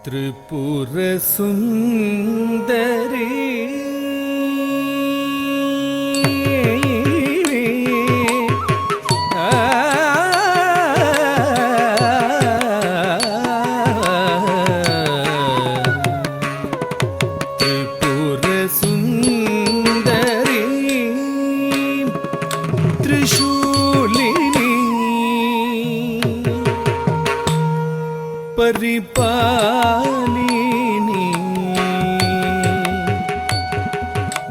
त्रिपुर सुंदरी त्रिपुर सुंदरी त्रिशूलिनी परिपालिनी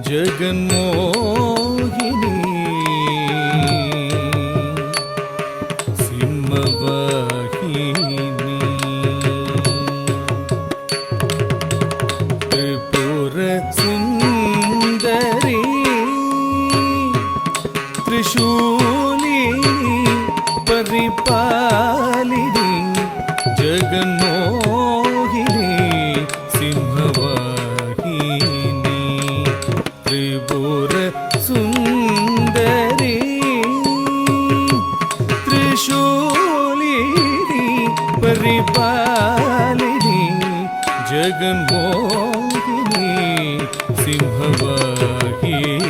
जगन्मोहिनी सिंहवाहिनी त्रिपुर सुंदरी त्रिशूलिनी परिपालिनी जगन्मोहिनी सिंहवाहिनी त्रिपुर सुंदरी त्रिशूलिनी परिपालिनी जगन्मोहिनी सिंहवाहिनी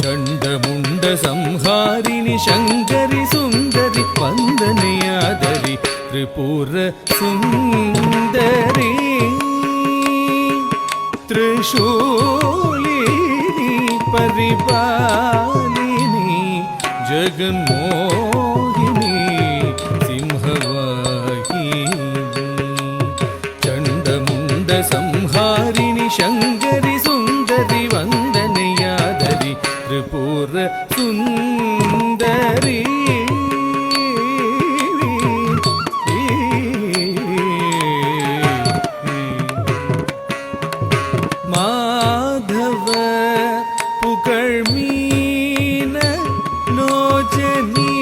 चंडमुंड संहारिणी शंकरी सुंदरी वंदनीयादरी त्रिपुर सुंदरी त्रिशूलिनी परिपालिनी जगन्मोहिनी सिंहवाहिनी चंडमुंड संहारिणी शंकरी सुंदरी वंदनीयादरी त्रिपुर सुंदरी माधव पुकर्मीन लोचनी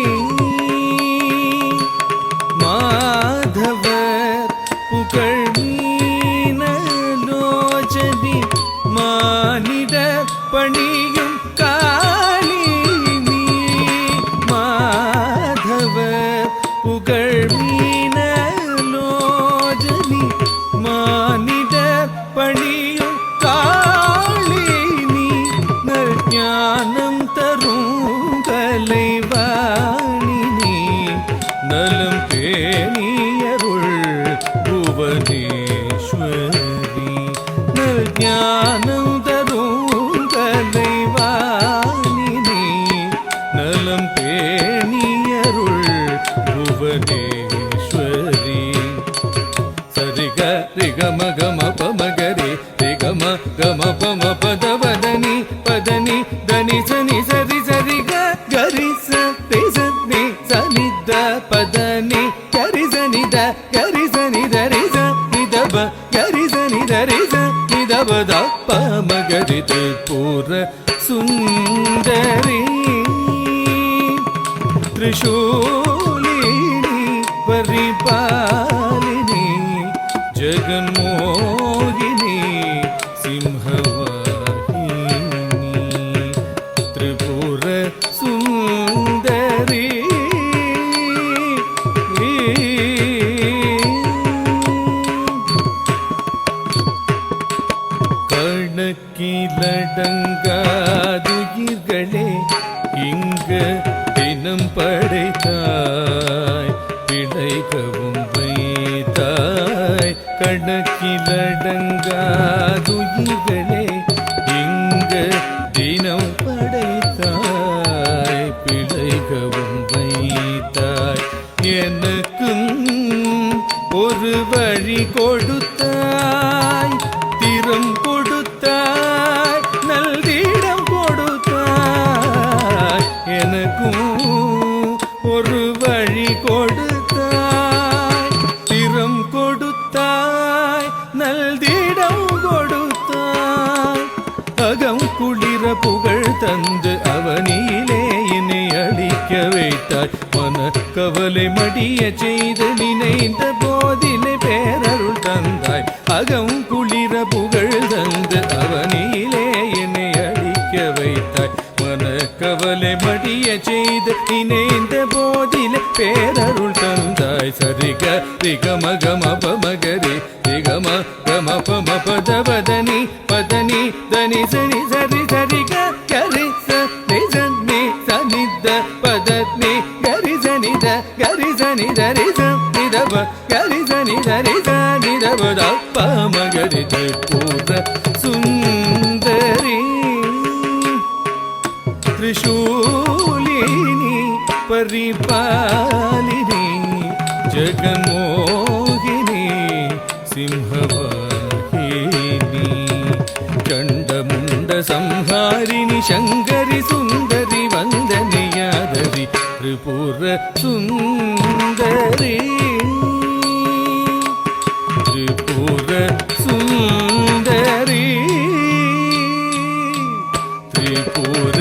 माधव पुकर्मीन लोचनी मानिद पणियुं कालिनी माधव पुकर्मीन लोचनी मानिद पणियुं कालिनी ज्ञानं तरुं कलैवाणिनी नलं पेनियरुள் भुवनेश्वरी ज्ञानं तरुं कलैवाणिनी नलं पेनियरुள் भुवनेश्वरी सरिग रिगम गम पमगरे रिगम गम पम पदवदनी पदनी दनि सनि सरि सरि गरि सरि सनि सनि द पदनी गरि सनि द गरि सनि दरि सनि दब गरि सनि दरि सनि दब द पमगरि त्रिपुर सुंदरी त्रिशूलिनी परिपालिनी जगन्मोहिनी सिंहवाहिनी त्रिपुर सुंदरी कर्णकिलडंगादुयिर्गळे इंग दिनं पடைத்தாய் பிழைக்கவும் வைத்தாய் கணக்கிலடங்காதுயிர்களே இங்க தினம் படைத்தாய் பிழைக்கவும் வைத்தாய் எனக்கும் ஒரு வழி கொடுத்தாய் திறம் கொடுத்தாய் நல்திடம் கொடுத்தாய் எனக்கும் ஒரு வழி கொடுத்தாய் திறம் கொடுத்தாய் நல்திடம் கொடுத்தாய் அகம் குளிர புகழ் தந்து அவனியிலே என்னை அழிக்க வைத்தாய் மன கவலை மடிய செய்து நினைந்த போதிலே பேரருள் தந்தாய் அகம் குளிர புகழ் தந்து அவனியிலே என்னை அழிக்க வைத்தாய் மன மனக்கவலை மடிய செய்து இணைந்த போதிலே பேரருள் தந்தாய் சரிக ரிகம கம பமகரி ரிகம கம பம பதவதனி பதனி தனி சனி சரி சரிக கரி சனி சனி சனித பதனி கரி சனித கரி சனி தரி சனிதப கரி சனி தரி சனிதப பமகரி பூர சுந்தரி त्रिशूलिनी परिपालिनी जगन्मोहिनी सिंहवाहिनी चण्डमुण्ड संहारिणी शङ्करि सुन्दरि वन्दनीयादरि त्रिपुर सुन्दरी त्रिपुर सुन्दरी त्रिपुर